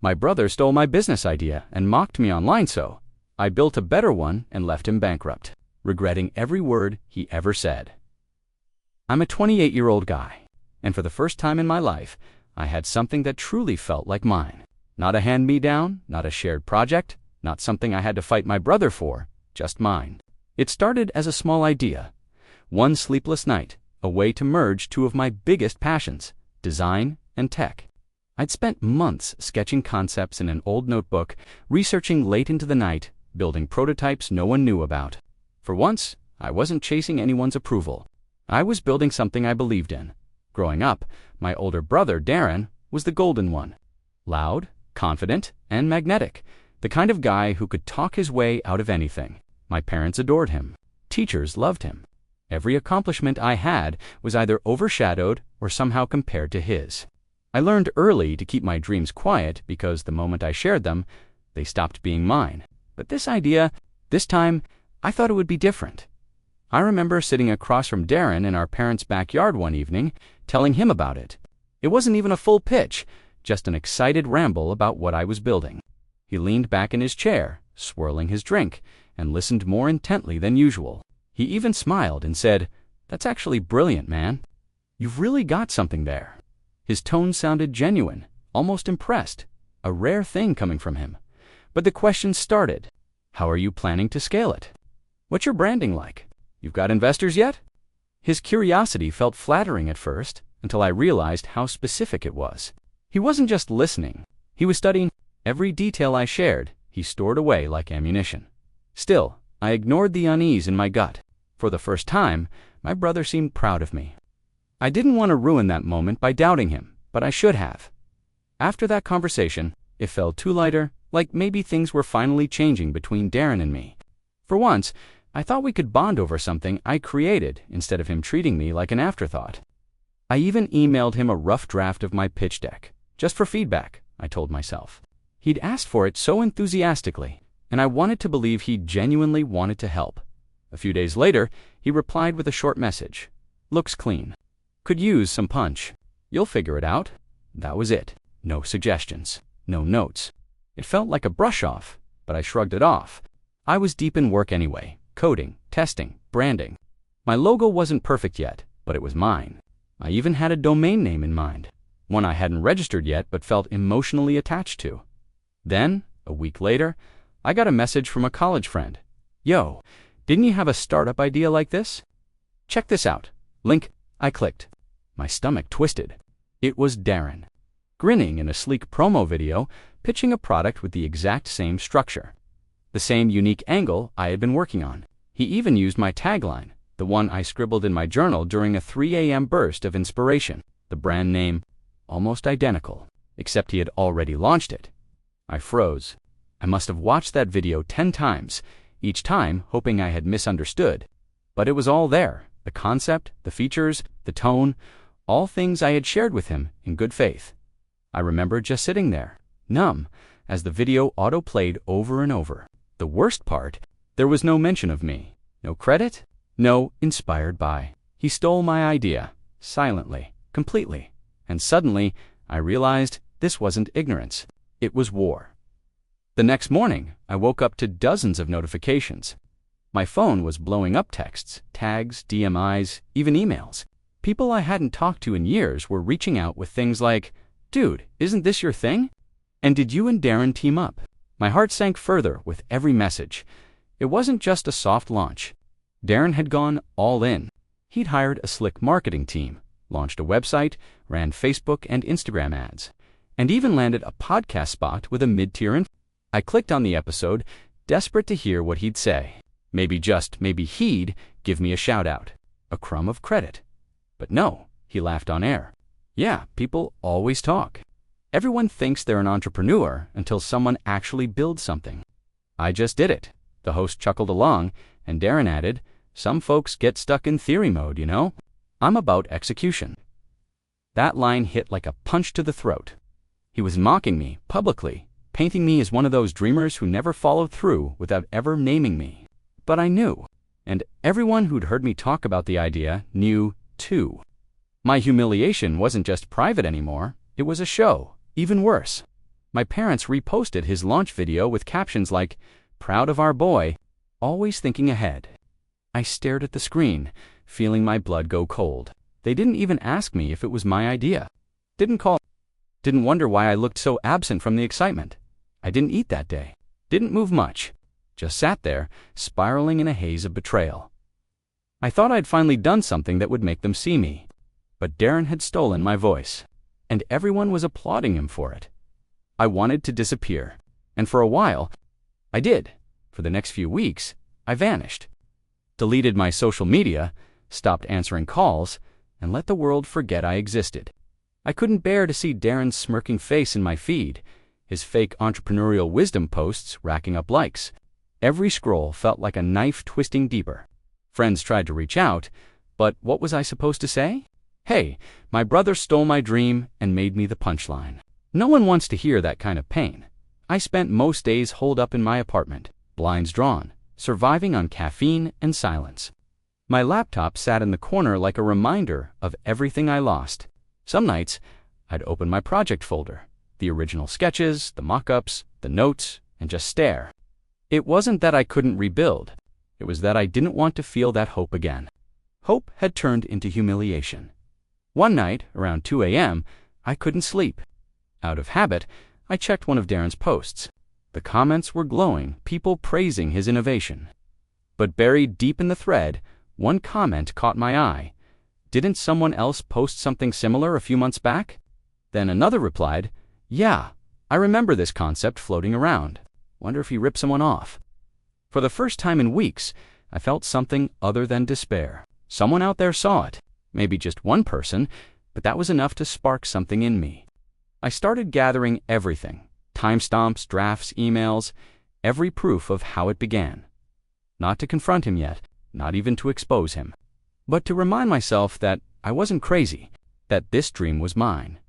My brother stole my business idea and mocked me online, so I built a better one and left him bankrupt, regretting every word he ever said. I'm a 28-year-old guy, and for the first time in my life, I had something that truly felt like mine. Not a hand-me-down, not a shared project, not something I had to fight my brother for, just mine. It started as a small idea. One sleepless night, a way to merge two of my biggest passions, design and tech. I'd spent months sketching concepts in an old notebook, researching late into the night, building prototypes no one knew about. For once, I wasn't chasing anyone's approval. I was building something I believed in. Growing up, my older brother, Darren, was the golden one. Loud, confident, and magnetic. The kind of guy who could talk his way out of anything. My parents adored him. Teachers loved him. Every accomplishment I had was either overshadowed or somehow compared to his. I learned early to keep my dreams quiet because the moment I shared them, they stopped being mine. But this time, I thought it would be different. I remember sitting across from Darren in our parents' backyard one evening, telling him about it. It wasn't even a full pitch, just an excited ramble about what I was building. He leaned back in his chair, swirling his drink, and listened more intently than usual. He even smiled and said, "That's actually brilliant, man. You've really got something there." His tone sounded genuine, almost impressed, a rare thing coming from him. But the questions started. How are you planning to scale it? What's your branding like? You've got investors yet? His curiosity felt flattering at first, until I realized how specific it was. He wasn't just listening. He was studying every detail I shared. He stored away like ammunition. Still, I ignored the unease in my gut. For the first time, my brother seemed proud of me. I didn't want to ruin that moment by doubting him, but I should have. After that conversation, it felt too lighter, like maybe things were finally changing between Darren and me. For once, I thought we could bond over something I created instead of him treating me like an afterthought. I even emailed him a rough draft of my pitch deck, just for feedback, I told myself. He'd asked for it so enthusiastically, and I wanted to believe he genuinely wanted to help. A few days later, he replied with a short message. Looks clean. Could use some punch. You'll figure it out. That was it. No suggestions. No notes. It felt like a brush-off, but I shrugged it off. I was deep in work anyway. Coding, testing, branding. My logo wasn't perfect yet, but it was mine. I even had a domain name in mind. One I hadn't registered yet but felt emotionally attached to. Then, a week later, I got a message from a college friend. Yo, didn't you have a startup idea like this? Check this out. Link. I clicked. My stomach twisted. It was Darren, grinning in a sleek promo video, pitching a product with the exact same structure. The same unique angle I had been working on. He even used my tagline, the one I scribbled in my journal during a 3 a.m. burst of inspiration. The brand name, almost identical, except he had already launched it. I froze. I must have watched that video 10 times, each time hoping I had misunderstood. But it was all there. The concept, the features, the tone, all things I had shared with him in good faith. I remember just sitting there, numb, as the video auto-played over and over. The worst part, there was no mention of me. No credit, no inspired by. He stole my idea, silently, completely. And suddenly, I realized this wasn't ignorance. It was war. The next morning, I woke up to dozens of notifications. My phone was blowing up texts, tags, DMIs, even emails. People I hadn't talked to in years were reaching out with things like, "Dude, isn't this your thing? And did you and Darren team up?" My heart sank further with every message. It wasn't just a soft launch. Darren had gone all in. He'd hired a slick marketing team, launched a website, ran Facebook and Instagram ads, and even landed a podcast spot with a mid-tier I clicked on the episode, desperate to hear what he'd say. Maybe he'd give me a shout-out, a crumb of credit. But no, he laughed on air. Yeah, people always talk. Everyone thinks they're an entrepreneur until someone actually builds something. I just did it. The host chuckled along, and Darren added, "Some folks get stuck in theory mode, you know? I'm about execution." That line hit like a punch to the throat. He was mocking me publicly, painting me as one of those dreamers who never followed through without ever naming me. But I knew, and everyone who'd heard me talk about the idea knew, too. My humiliation wasn't just private anymore, it was a show, even worse. My parents reposted his launch video with captions like, "Proud of our boy, always thinking ahead." I stared at the screen, feeling my blood go cold. They didn't even ask me if it was my idea. Didn't call. Didn't wonder why I looked so absent from the excitement. I didn't eat that day. Didn't move much. Just sat there, spiraling in a haze of betrayal. I thought I'd finally done something that would make them see me. But Darren had stolen my voice, and everyone was applauding him for it. I wanted to disappear, and for a while, I did. For the next few weeks, I vanished. Deleted my social media, stopped answering calls, and let the world forget I existed. I couldn't bear to see Darren's smirking face in my feed, his fake entrepreneurial wisdom posts racking up likes. Every scroll felt like a knife twisting deeper. Friends tried to reach out, but what was I supposed to say? Hey, my brother stole my dream and made me the punchline. No one wants to hear that kind of pain. I spent most days holed up in my apartment, blinds drawn, surviving on caffeine and silence. My laptop sat in the corner like a reminder of everything I lost. Some nights, I'd open my project folder, the original sketches, the mock-ups, the notes, and just stare. It wasn't that I couldn't rebuild. It was that I didn't want to feel that hope again. Hope had turned into humiliation. One night, around 2 a.m., I couldn't sleep. Out of habit, I checked one of Darren's posts. The comments were glowing, people praising his innovation. But buried deep in the thread, one comment caught my eye. Didn't someone else post something similar a few months back? Then another replied, "Yeah, I remember this concept floating around. Wonder if he ripped someone off." For the first time in weeks, I felt something other than despair. Someone out there saw it. Maybe just one person, but that was enough to spark something in me. I started gathering everything, timestamps, drafts, emails, every proof of how it began. Not to confront him yet, not even to expose him, but to remind myself that I wasn't crazy, that this dream was mine.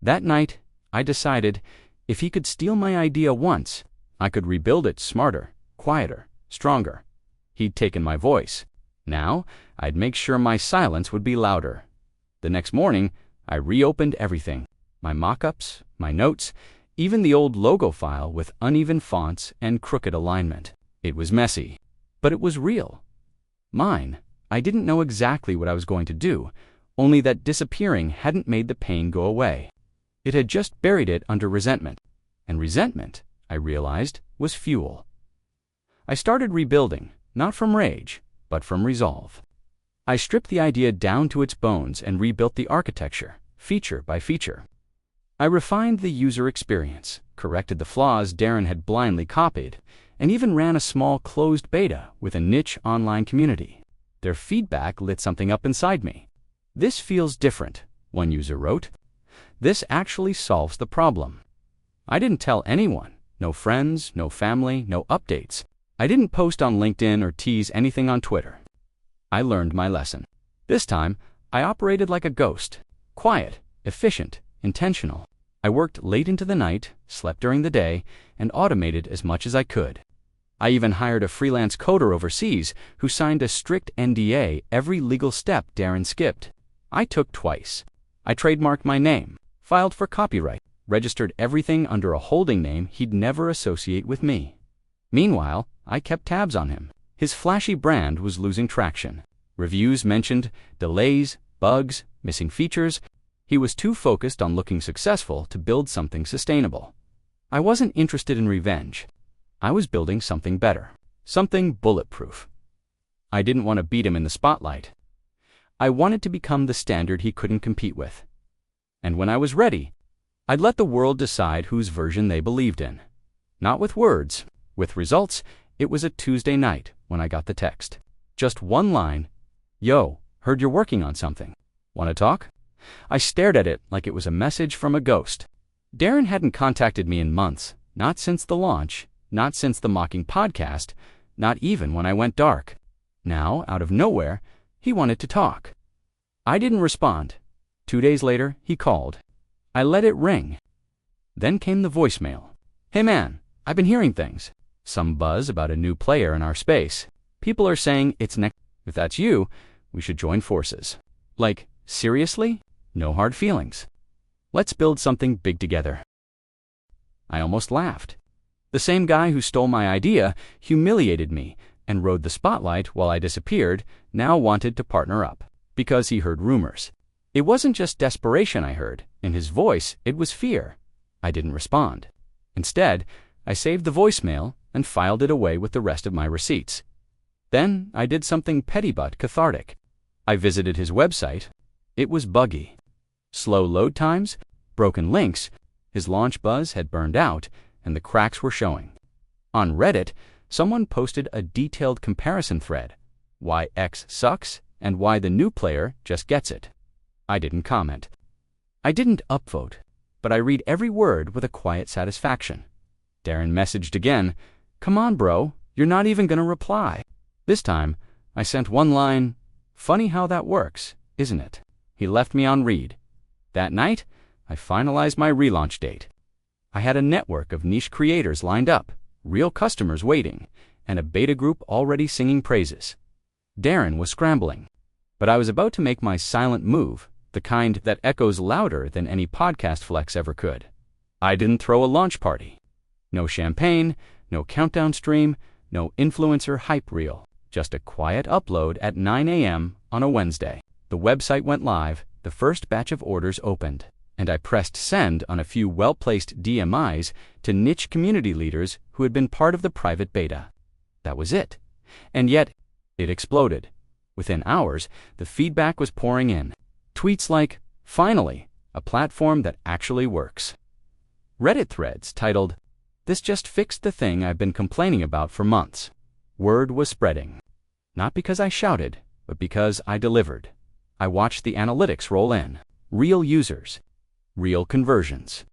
That night, I decided if he could steal my idea once, I could rebuild it smarter, quieter, stronger. He'd taken my voice. Now, I'd make sure my silence would be louder. The next morning, I reopened everything. My mock-ups, my notes, even the old logo file with uneven fonts and crooked alignment. It was messy, but it was real. Mine. I didn't know exactly what I was going to do, only that disappearing hadn't made the pain go away. It had just buried it under resentment. And resentment, I realized, was fuel. I started rebuilding, not from rage, but from resolve. I stripped the idea down to its bones and rebuilt the architecture, feature by feature. I refined the user experience, corrected the flaws Darren had blindly copied, and even ran a small closed beta with a niche online community. Their feedback lit something up inside me. "This feels different," one user wrote. "This actually solves the problem." I didn't tell anyone. No friends, no family, no updates. I didn't post on LinkedIn or tease anything on Twitter. I learned my lesson. This time, I operated like a ghost. Quiet, efficient, intentional. I worked late into the night, slept during the day, and automated as much as I could. I even hired a freelance coder overseas who signed a strict NDA every legal step Darren skipped. I took twice. I trademarked my name, filed for copyright, registered everything under a holding name he'd never associate with me. Meanwhile, I kept tabs on him. His flashy brand was losing traction. Reviews mentioned delays, bugs, missing features. He was too focused on looking successful to build something sustainable. I wasn't interested in revenge. I was building something better, something bulletproof. I didn't want to beat him in the spotlight. I wanted to become the standard he couldn't compete with. And when I was ready, I'd let the world decide whose version they believed in. Not with words, with results. It was a Tuesday night when I got the text. Just one line, "Yo, heard you're working on something. Want to talk?" I stared at it like it was a message from a ghost. Darren hadn't contacted me in months, not since the launch, not since the mocking podcast, not even when I went dark. Now, out of nowhere, he wanted to talk. I didn't respond. 2 days later, he called. I let it ring. Then came the voicemail. "Hey man, I've been hearing things. Some buzz about a new player in our space. People are saying it's next. If that's you, we should join forces." Like, seriously? No hard feelings. Let's build something big together. I almost laughed. The same guy who stole my idea, humiliated me, and rode the spotlight while I disappeared, now wanted to partner up, because he heard rumors. It wasn't just desperation I heard. In his voice, it was fear. I didn't respond. Instead, I saved the voicemail and filed it away with the rest of my receipts. Then I did something petty but cathartic. I visited his website. It was buggy. Slow load times, broken links, his launch buzz had burned out, and the cracks were showing. On Reddit, someone posted a detailed comparison thread, why X sucks and why the new player just gets it. I didn't comment. I didn't upvote, but I read every word with a quiet satisfaction. Darren messaged again, "Come on, bro, you're not even going to reply." This time, I sent one line, "Funny how that works, isn't it?" He left me on read. That night, I finalized my relaunch date. I had a network of niche creators lined up, real customers waiting, and a beta group already singing praises. Darren was scrambling, but I was about to make my silent move, the kind that echoes louder than any podcast flex ever could. I didn't throw a launch party. No champagne, no countdown stream, no influencer hype reel, just a quiet upload at 9 a.m. on a Wednesday. The website went live, the first batch of orders opened, and I pressed send on a few well-placed DMIs to niche community leaders who had been part of the private beta. That was it. And yet, it exploded. Within hours, the feedback was pouring in. Tweets like, "Finally, a platform that actually works." Reddit threads titled, "This just fixed the thing I've been complaining about for months." Word was spreading. Not because I shouted, but because I delivered. I watched the analytics roll in. Real users. Real conversions.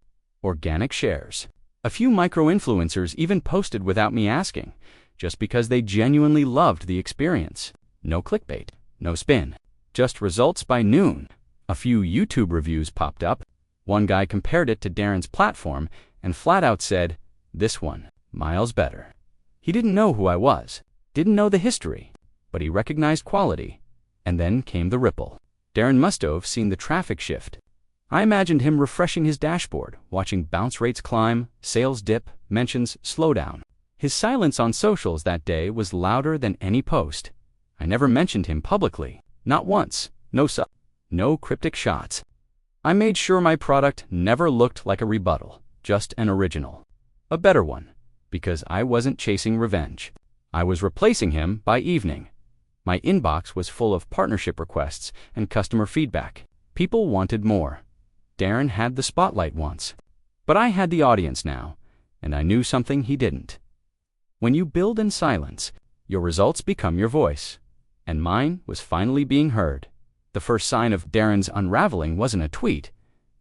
Organic shares. A few micro-influencers even posted without me asking, just because they genuinely loved the experience. No clickbait, no spin. Just results by noon. A few YouTube reviews popped up. One guy compared it to Darren's platform and flat out said, "This one, miles better." He didn't know who I was, didn't know the history, but he recognized quality. And then came the ripple. Darren must have seen the traffic shift. I imagined him refreshing his dashboard, watching bounce rates climb, sales dip, mentions slow down. His silence on socials that day was louder than any post. I never mentioned him publicly, not once, no cryptic shots. I made sure my product never looked like a rebuttal, just an original. A better one, because I wasn't chasing revenge. I was replacing him by evening. My inbox was full of partnership requests and customer feedback. People wanted more. Darren had the spotlight once, but I had the audience now, and I knew something he didn't. When you build in silence, your results become your voice, and mine was finally being heard. The first sign of Darren's unraveling wasn't a tweet,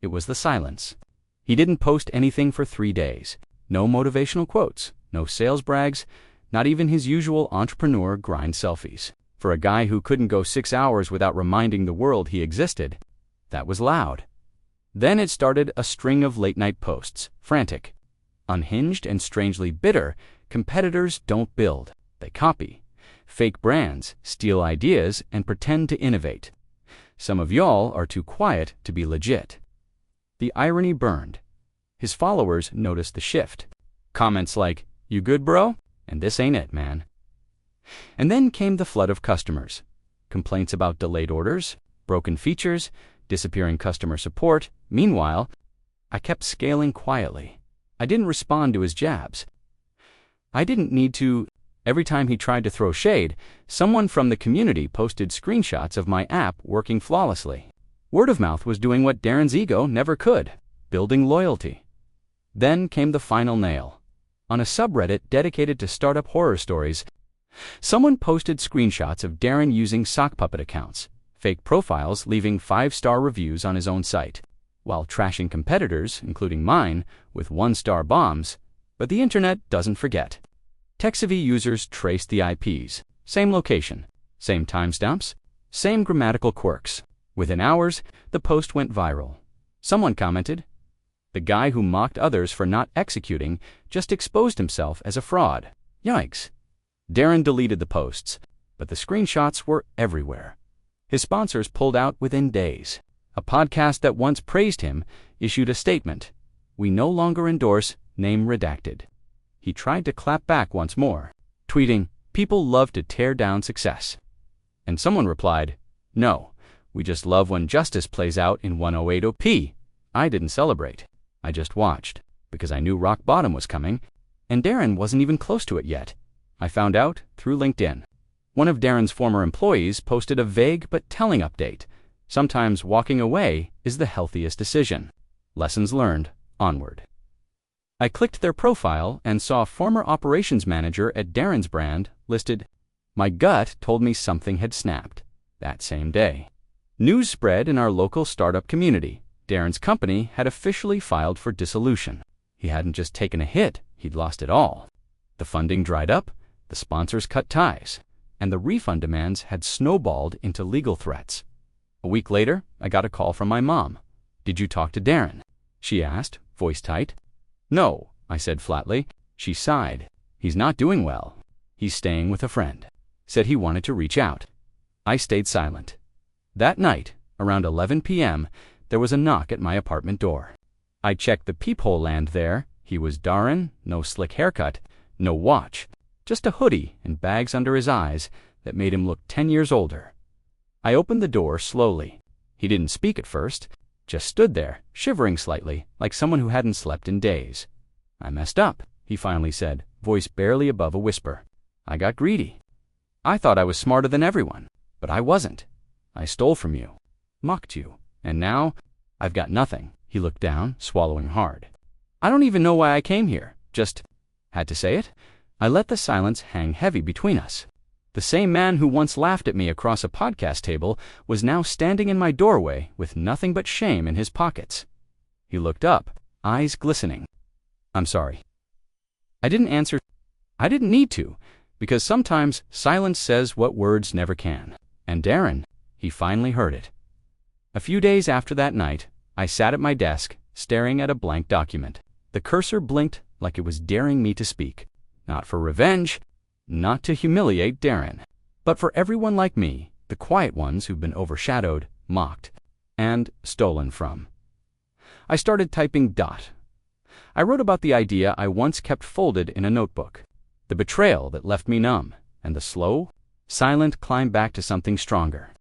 it was the silence. He didn't post anything for 3 days. No motivational quotes, no sales brags, not even his usual entrepreneur grind selfies. For a guy who couldn't go 6 hours without reminding the world he existed, that was loud. Then it started a string of late-night posts, frantic. Unhinged and strangely bitter, competitors don't build, they copy. Fake brands steal ideas and pretend to innovate. Some of y'all are too quiet to be legit. The irony burned. His followers noticed the shift. Comments like, "You good, bro?" and "This ain't it, man." And then came the flood of customers. Complaints about delayed orders, broken features, disappearing customer support. Meanwhile, I kept scaling quietly. I didn't respond to his jabs. I didn't need to. Every time he tried to throw shade, someone from the community posted screenshots of my app working flawlessly. Word of mouth was doing what Darren's ego never could, building loyalty. Then came the final nail. On a subreddit dedicated to startup horror stories, someone posted screenshots of Darren using sock puppet accounts, fake profiles leaving 5-star reviews on his own site, while trashing competitors, including mine, with 1-star bombs. But the internet doesn't forget. TechSavvy users traced the IPs, same location, same timestamps, same grammatical quirks. Within hours, the post went viral. Someone commented, "The guy who mocked others for not executing just exposed himself as a fraud. Yikes." Darren deleted the posts, but the screenshots were everywhere. His sponsors pulled out within days. A podcast that once praised him issued a statement. "We no longer endorse name redacted. He tried to clap back once more, tweeting, "People love to tear down success." And someone replied, "No, we just love when justice plays out in 108OP. I didn't celebrate. I just watched, because I knew rock bottom was coming, and Darren wasn't even close to it yet. I found out through LinkedIn." One of Darren's former employees posted a vague but telling update. Sometimes walking away is the healthiest decision. Lessons learned, onward. I clicked their profile and saw former operations manager at Darren's brand listed. My gut told me something had snapped that same day. News spread in our local startup community. Darren's company had officially filed for dissolution. He hadn't just taken a hit, he'd lost it all. The funding dried up, the sponsors cut ties, and the refund demands had snowballed into legal threats. A week later, I got a call from my mom. "Did you talk to Darren?" she asked, voice tight. "No," I said flatly. She sighed. "He's not doing well. He's staying with a friend. Said he wanted to reach out." I stayed silent. That night, around 11 p.m., there was a knock at my apartment door. I checked the peephole land there. He was Darren, no slick haircut, no watch, just a hoodie and bags under his eyes that made him look 10 years older. I opened the door slowly. He didn't speak at first, just stood there, shivering slightly, like someone who hadn't slept in days. "I messed up," he finally said, voice barely above a whisper. "I got greedy. I thought I was smarter than everyone, but I wasn't. I stole from you, mocked you, and now I've got nothing." He looked down, swallowing hard. "I don't even know why I came here, just had to say it." I let the silence hang heavy between us. The same man who once laughed at me across a podcast table was now standing in my doorway with nothing but shame in his pockets. He looked up, eyes glistening. "I'm sorry." I didn't answer. I didn't need to, because sometimes silence says what words never can. And Darren, he finally heard it. A few days after that night, I sat at my desk, staring at a blank document. The cursor blinked like it was daring me to speak. Not for revenge, not to humiliate Darren, but for everyone like me, the quiet ones who've been overshadowed, mocked, and stolen from. I started typing dot. I wrote about the idea I once kept folded in a notebook, the betrayal that left me numb, and the slow, silent climb back to something stronger.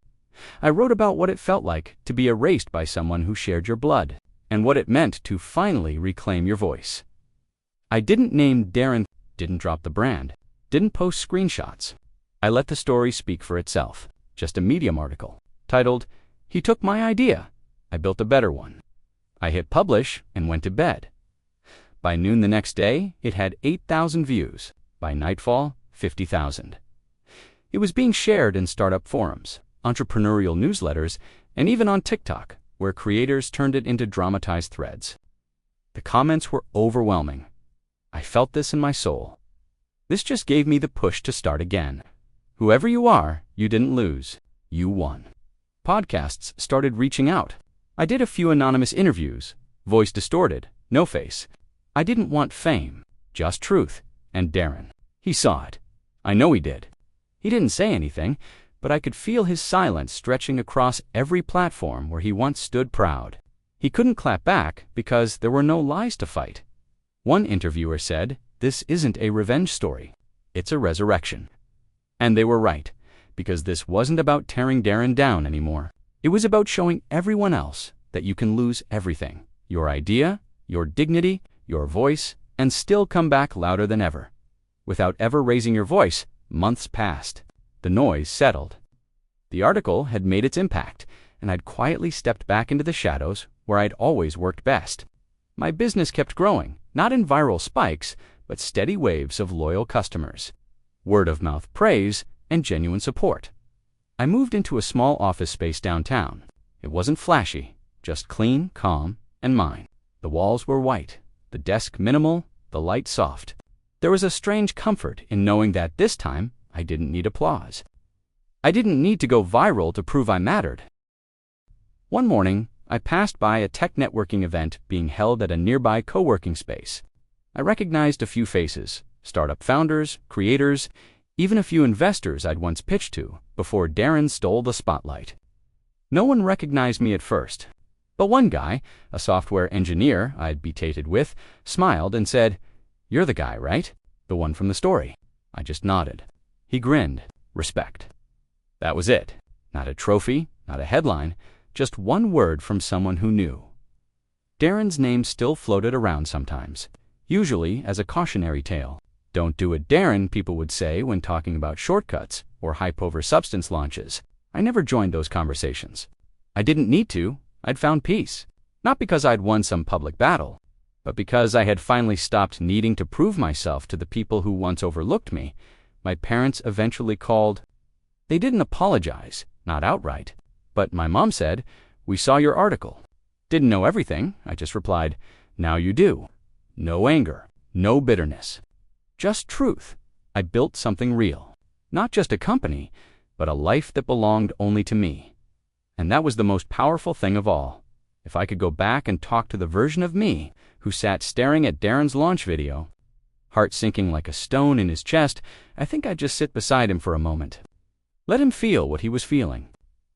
I wrote about what it felt like to be erased by someone who shared your blood, and what it meant to finally reclaim your voice. I didn't name Darren, didn't drop the brand, didn't post screenshots. I let the story speak for itself, just a Medium article, titled, "He Took My Idea. I Built a Better One." I hit publish and went to bed. By noon the next day, it had 8,000 views. By nightfall, 50,000. It was being shared in startup forums, entrepreneurial newsletters, and even on TikTok, where creators turned it into dramatized threads. The comments were overwhelming. I felt this in my soul. This just gave me the push to start again. Whoever you are, you didn't lose. You won. Podcasts started reaching out. I did a few anonymous interviews, voice distorted, no face. I didn't want fame, just truth. And Darren, he saw it. I know he did. He didn't say anything, but I could feel his silence stretching across every platform where he once stood proud. He couldn't clap back because there were no lies to fight. One interviewer said, "This isn't a revenge story. It's a resurrection." And they were right, because this wasn't about tearing Darren down anymore. It was about showing everyone else that you can lose everything, your idea, your dignity, your voice, and still come back louder than ever. Without ever raising your voice, months passed. The noise settled. The article had made its impact, and I'd quietly stepped back into the shadows where I'd always worked best. My business kept growing, not in viral spikes, but steady waves of loyal customers, word-of-mouth praise, and genuine support. I moved into a small office space downtown. It wasn't flashy, just clean, calm, and mine. The walls were white, the desk minimal, the light soft. There was a strange comfort in knowing that this time I didn't need applause. I didn't need to go viral to prove I mattered. One morning, I passed by a tech networking event being held at a nearby co-working space. I recognized a few faces, startup founders, creators, even a few investors I'd once pitched to before Darren stole the spotlight. No one recognized me at first. But one guy, a software engineer I'd betated with, smiled and said, "You're the guy, right? The one from the story." I just nodded. He grinned. Respect. That was it. Not a trophy, not a headline, just one word from someone who knew. Darren's name still floated around sometimes, usually as a cautionary tale. "Don't do it, Darren," people would say when talking about shortcuts or hype over substance launches. I never joined those conversations. I didn't need to. I'd found peace. Not because I'd won some public battle, but because I had finally stopped needing to prove myself to the people who once overlooked me. My parents eventually called. They didn't apologize, not outright. But my mom said, "We saw your article." Didn't know everything. I just replied, "Now you do." No anger, no bitterness. Just truth. I built something real. Not just a company, but a life that belonged only to me. And that was the most powerful thing of all. If I could go back and talk to the version of me who sat staring at Darren's launch video, heart sinking like a stone in his chest, I think I'd just sit beside him for a moment. Let him feel what he was feeling.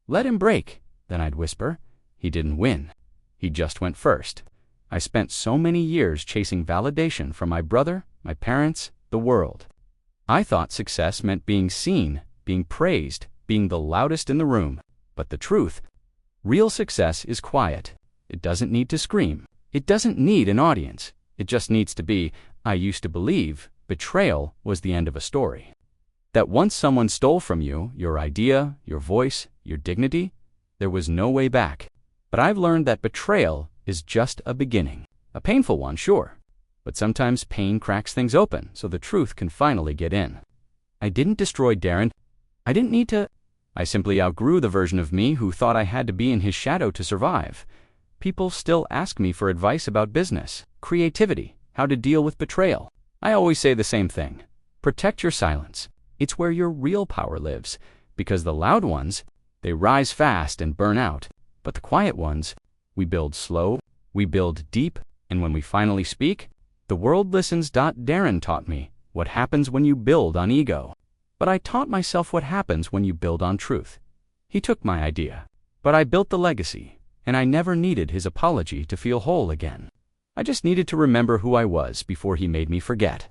Let him break. Then I'd whisper, "He didn't win. He just went first." I spent so many years chasing validation from my brother, my parents, the world. I thought success meant being seen, being praised, being the loudest in the room. But the truth, real success is quiet. It doesn't need to scream. It doesn't need an audience. It just needs to be, I used to believe, betrayal was the end of a story. That once someone stole from you, your idea, your voice, your dignity, there was no way back. But I've learned that betrayal is just a beginning. A painful one, sure. But sometimes pain cracks things open so the truth can finally get in. I didn't destroy Darren. I didn't need to. I simply outgrew the version of me who thought I had to be in his shadow to survive. People still ask me for advice about business, creativity, how to deal with betrayal. I always say the same thing. Protect your silence. It's where your real power lives. Because the loud ones, they rise fast and burn out. But the quiet ones, we build slow, we build deep, and when we finally speak, the world listens. Darren taught me what happens when you build on ego. But I taught myself what happens when you build on truth. He took my idea, but I built the legacy, and I never needed his apology to feel whole again. I just needed to remember who I was before he made me forget.